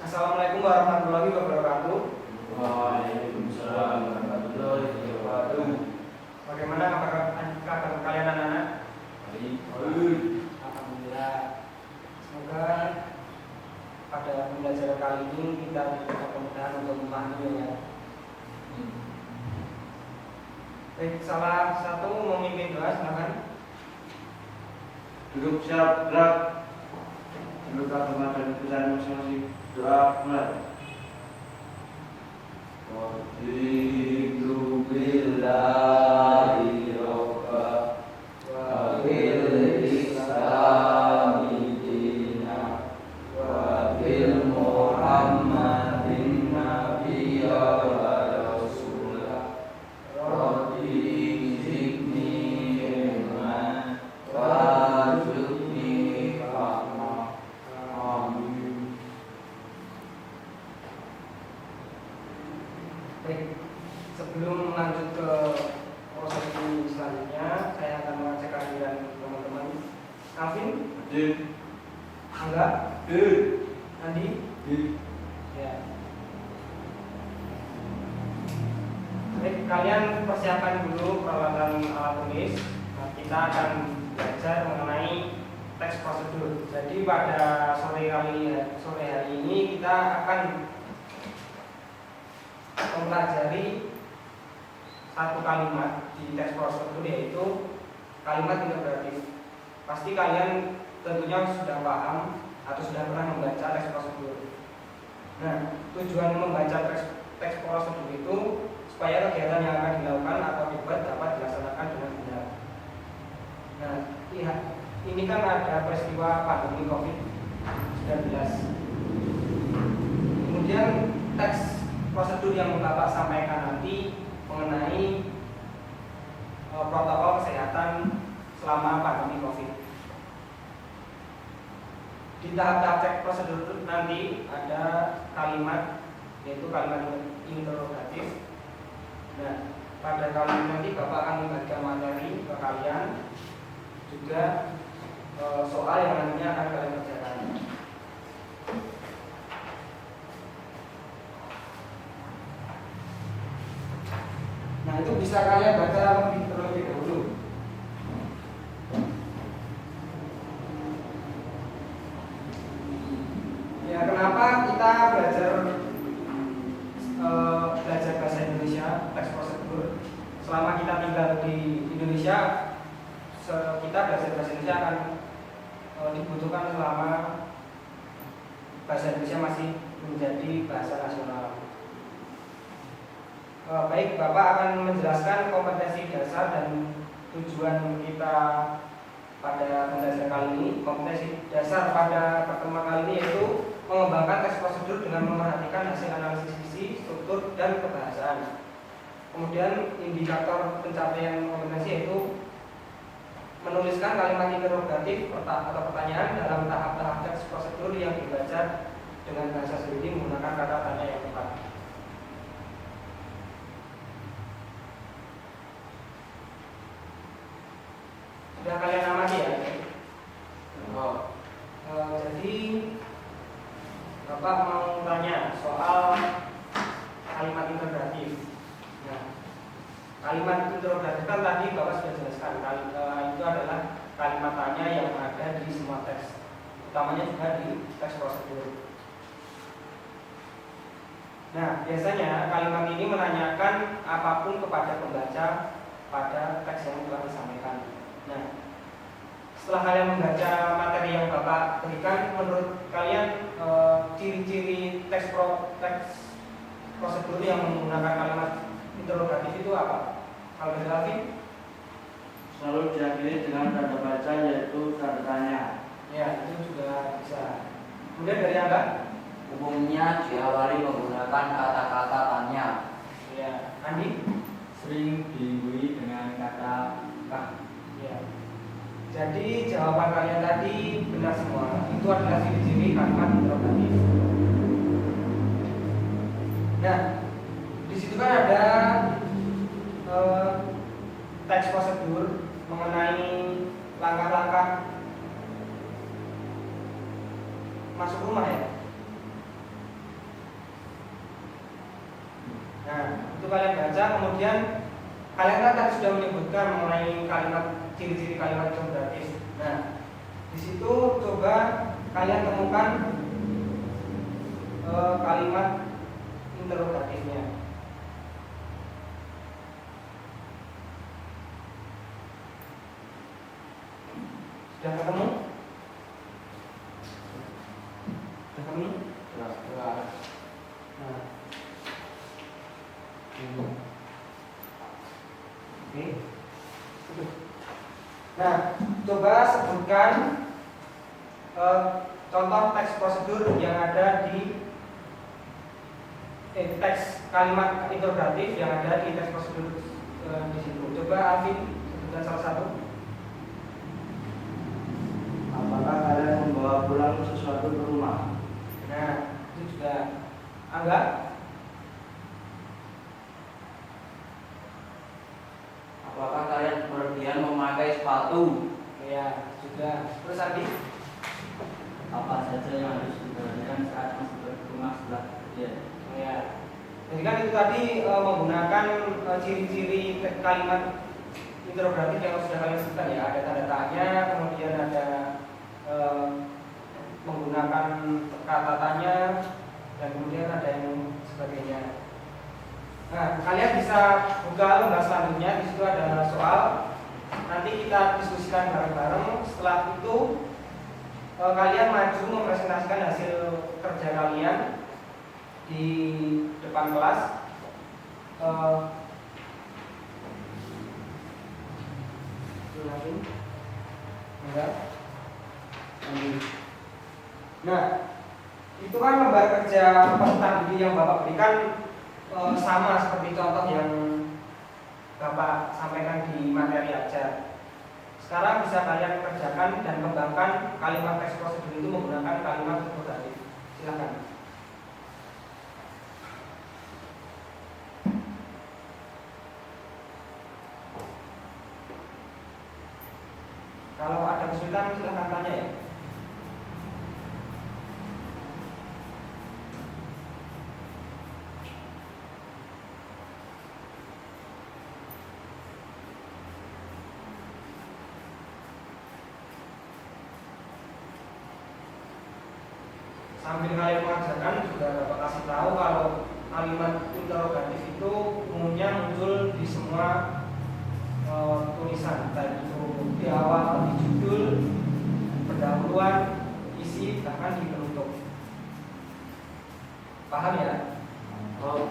Assalamualaikum warahmatullahi wabarakatuh. Waalaikumsalam warahmatullahi wabarakatuh. Bagaimana kabar kalian anak-anak? Baik. Alhamdulillah. Semoga pada pembelajaran kali ini kita diberikan kemudahan untuk memahami ya. Baik, salah satu memimpin doa, silakan. Duduk siap gerak. Duduk agama dan keputusan masing-masing. Doa mulai. Raditu billahi rabba wa bil islami dina wa bil muhammadin nabiyya wa rasulah rabbi zidni ilman warzuqni rahmah. Amin. Baik, sebelum lanjut ke proses ini selanjutnya, saya akan mengajak kehadiran teman-teman. Alvin, Angga, Andi, ya. Baik, kalian persiapkan dulu peralatan alat tulis. Nah, kita akan belajar mengenai teks prosedur. Jadi pada sore hari ini kita akan mempelajari satu kalimat di teks prosedur, yaitu kalimat integratif. Pasti kalian tentunya sudah paham atau sudah pernah membaca teks prosedur. Nah, tujuan membaca teks prosedur itu supaya kegiatan yang akan dilakukan atau dibuat dapat dilaksanakan dengan benar. Nah, lihat, ini kan ada peristiwa pandemi COVID-19. Kemudian teks prosedur yang Bapak sampaikan nanti mengenai protokol kesehatan selama pandemi COVID. Di tahap-tahap teks prosedur nanti ada kalimat, yaitu kalimat interrogatif. Nah, pada kali nanti Bapak akan membagikan materi ke kalian, juga soal yang nantinya akan kalian kerjakan. Nah, itu bisa kalian baca terlebih dahulu. Ya, kenapa kita belajar bahasa Indonesia, teks prosedur? Selama kita tinggal di Indonesia, kita belajar bahasa Indonesia akan dibutuhkan selama bahasa Indonesia masih menjadi bahasa nasional. Baik, Bapak akan menjelaskan kompetensi dasar dan tujuan kita pada pembelajaran kali ini. Kompetensi dasar pada pertemuan kali ini yaitu mengembangkan teks prosedur dengan memperhatikan hasil analisis isi, struktur, dan kebahasaan. Kemudian indikator pencapaian kompetensi yaitu menuliskan kalimat interrogatif atau pertanyaan dalam tahap-tahap teks prosedur yang dibaca dengan bahasa sendiri menggunakan kata tanya yang tepat. Sudah kalian amati ya? Jadi Bapak mau tanya soal kalimat interrogatif. Nah, kalimat interrogatif kan tadi Bapak sudah jelaskan, itu adalah kalimat tanya yang ada di semua teks, utamanya juga di teks prosedur. Nah, biasanya kalimat ini menanyakan apapun kepada pembaca pada teks yang telah disampaikan. Nah, setelah kalian membaca materi yang Bapak berikan, menurut kalian ciri-ciri teks prosedur yang menggunakan kalimat interrogatif itu apa? Kalau dari Alvin? Selalu diakhiri dengan tanda baca, yaitu tanda tanya. Ya, itu juga bisa. Kemudian dari Anda? Umumnya diawali menggunakan kata-kata tanya. Ya, Andi? Sering diimbui dengan kata kah. Ya. Jadi jawaban kalian tadi benar semua. Itu adalah ciri-ciri kalimat interrogatif. Nah, di situ kan ada teks prosedur mengenai langkah-langkah masuk rumah ya. Nah, itu kalian baca, kemudian kalian kan tadi sudah menyebutkan mengenai kalimat ciri-ciri kalimat interrogatif. Nah, di situ coba kalian temukan kalimat interrogatifnya. Sudah ketemu? Sudah ketemu? Sudah. Nah. Oke. Nah, coba sebutkan contoh teks prosedur yang ada di teks kalimat interrogatif yang ada di teks prosedur di situ. Coba Alvin sebutkan salah satu. Apakah kalian membawa pulang sesuatu ke rumah? Nah, itu juga Angga. Apakah kalian berpergian memakai sepatu? Ya, juga. Terus Adi. Apa saja yang harus diperhatikan saat masuk ke rumah setelah bekerja? Ya. Jadi kan itu tadi menggunakan ciri-ciri kalimat interrogatif yang sudah kalian sebutkan ya. Ada tanda tanya, kemudian ada menggunakan kata tanya, dan kemudian ada yang sebagainya. Nah, kalian bisa buka lembar selanjutnya. Di situ ada soal. Nanti kita diskusikan bareng-bareng. Setelah itu kalian maju mempresentasikan hasil kerja kalian di depan kelas. Enggak. Nah, itu kan lembar kerja peserta didik yang Bapak berikan sama seperti contoh yang Bapak sampaikan di materi ajar. Sekarang bisa kalian kerjakan dan kembangkan kalimat teks prosedur itu menggunakan kalimat interrogatif. Silakan. Kalau ada kesulitan silakan tanya ya. Sambil kalian mengajarkan juga dapat kasih tahu kalau kalimat interrogatif itu umumnya muncul di semua tulisan, baik itu di awal, di judul, pendahuluan, isi, bahkan di penutup. Paham ya? Oh.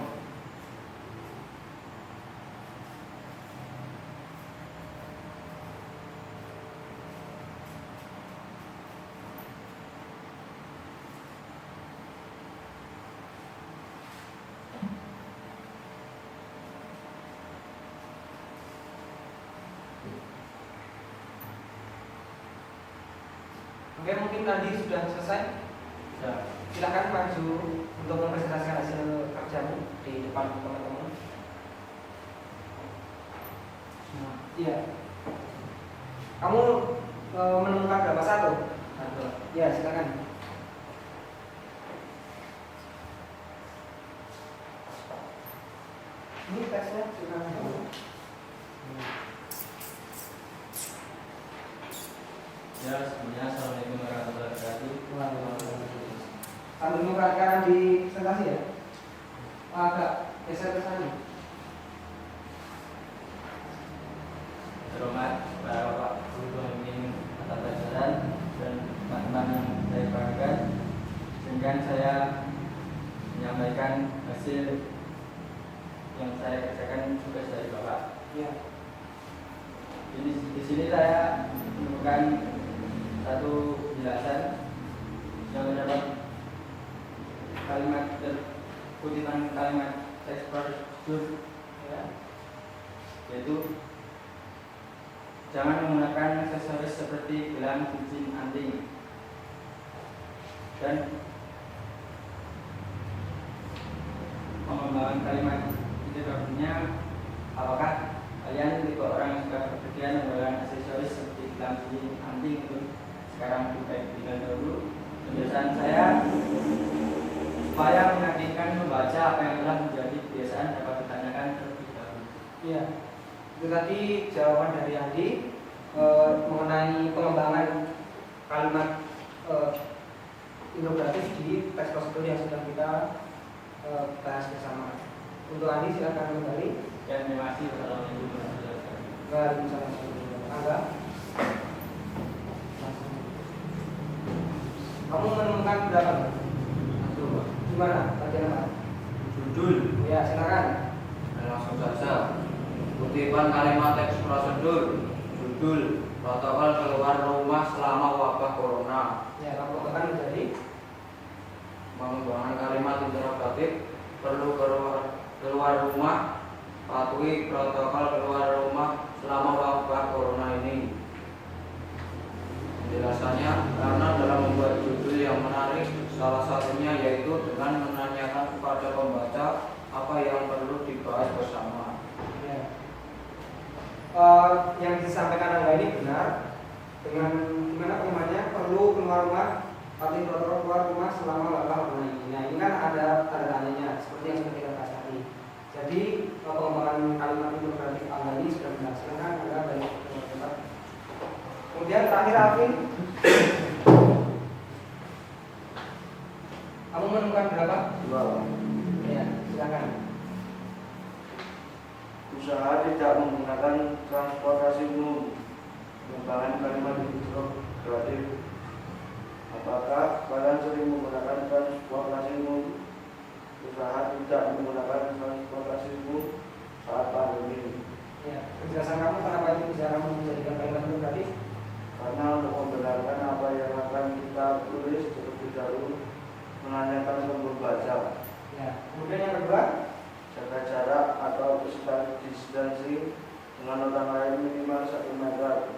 Oke, mungkin tadi sudah selesai. Ya. Silakan maju untuk mempresentasikan hasil kerjamu di depan teman-teman. Iya. Kamu menemukan berapa satu? Satu. Ya, silakan. Ini tesnya silakan. Ya, semuanya assalamualaikum warahmatullahi wabarakatuh. Sambil memperhatikan di presentasi ya. Agak geser ke sana. Terhormat para bapak guru pemimpin mata pelajaran dan teman-teman yang saya banggakan, izinkan saya menyampaikan hasil yang saya kerjakan tugas dari bapak. Ya. Di sini saya menemukan satu penjelasan yang mendapat kalimat kutipan kalimat teks prosedur ya, yaitu jangan menggunakan aksesoris seperti gelang, cincin, anting, dan mengembangkan kalimat itu artinya apakah kalian tipe orang yang suka berpergian menggunakan aksesoris seperti gelang, cincin, anting itu sekarang diberikan dahulu. Penjelasan saya supaya meyakinkan membaca apa yang telah menjadi kebiasaan dapat Iya, itu tadi jawaban dari Andi mengenai pengembangan kalimat integratif di teks prosedur yang sudah kita bahas bersama. Untuk Andi silakan kembali. Ya, terima kasih Assalamualaikum warahmatullahi wabarakatuh. Waalaikumsalam. Angga, kamu menemukan berapa? Satu, Pak. Gimana? Bagian apa? Judul. Ya, silakan. Langsung saja. Kutipan kalimat teks prosedur. Judul. Protokol keluar rumah selama wabah corona. Ya, kamu tekan menjadi Pengembangan kalimat interogatif. Perlu keluar rumah. Patuhi protokol keluar rumah selama wabah corona ini. Penjelasannya, karena dalam membuat judul yang menarik, salah satunya yaitu dengan menanyakan kepada pembaca apa yang perlu dibahas bersama. ya. Yang disampaikan Angga ini benar. Dengan gimana rumahnya perlu keluar rumah, patuhi protokol keluar rumah selama wabah corona ini. Nah, ini kan ada tanda tanyanya seperti yang sudah kita bahas tadi. Jadi pengembangan kalimat integratif Angga ini sudah benar. Silakan Angga balik ke tempat. Kemudian terakhir Alvin, kamu menemukan berapa? 2. Ya, silakan. Usaha tidak menggunakan transportasi umum. Pengembangan kalimat interogatif. Apakah kalian sering menggunakan transportasi umum? Usaha tidak menggunakan transportasi umum saat pandemi. Ya, penjelasan kamu kenapa itu bisa kamu menjadikan kalimat integratif? Karena untuk membenarkan apa yang akan kita tulis terlebih dahulu menanyakan ke pembaca. Ya, kemudian yang kedua, Jaga jarak atau physical distancing dengan orang lain minimal 1 meter.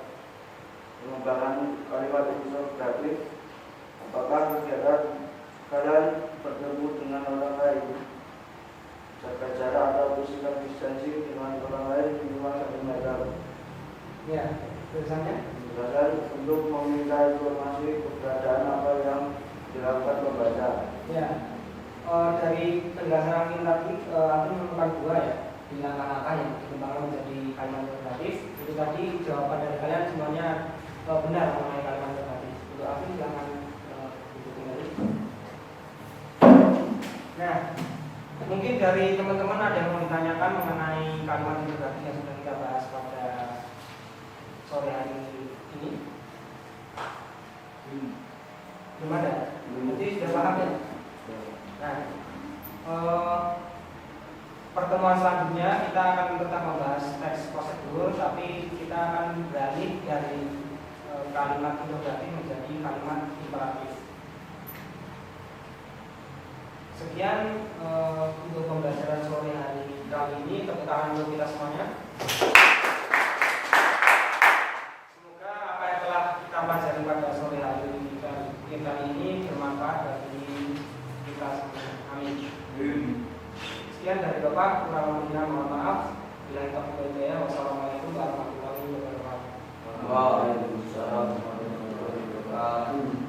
Pengembangan kalimat interogatif. Apakah kegiatan kalian bertemu dengan orang lain? Jaga jarak atau physical distancing dengan orang lain minimal 1 meter. ya, tulisannya. Penjelasan untuk meminta informasi keberadaan apa yang dilakukan pembaca. Ya, dari penjelasan Alvin tadi, Alvin menemukan 2 ya, di langkah-langkah yang dikembangkan menjadi kalimat integratif. Itu tadi jawaban dari kalian semuanya benar mengenai kalimat integratif. Untuk Alvin silakan duduk kembali. Nah, mungkin dari teman-teman ada yang mau ditanyakan mengenai kalimat integratif yang sudah kita bahas pada sore hari ini. Belum ada? Berarti sudah paham ya? Nah, pertemuan selanjutnya kita akan tetap membahas teks prosedur, tapi kita akan beralih dari kalimat interogatif menjadi kalimat imperatif. Sekian untuk pembelajaran sore hari kali ini. Tepuk tangan untuk kita semuanya. Semoga apa yang telah kita pelajari pada sore hari ini bermanfaat bagi kita semua. Amin. Sekian dari Bapak, kurang lebihnya mohon maaf. Bila kita berjaya, wassalamualaikum warahmatullahi wabarakatuh. Waalaikumsalam warahmatullahi wabarakatuh.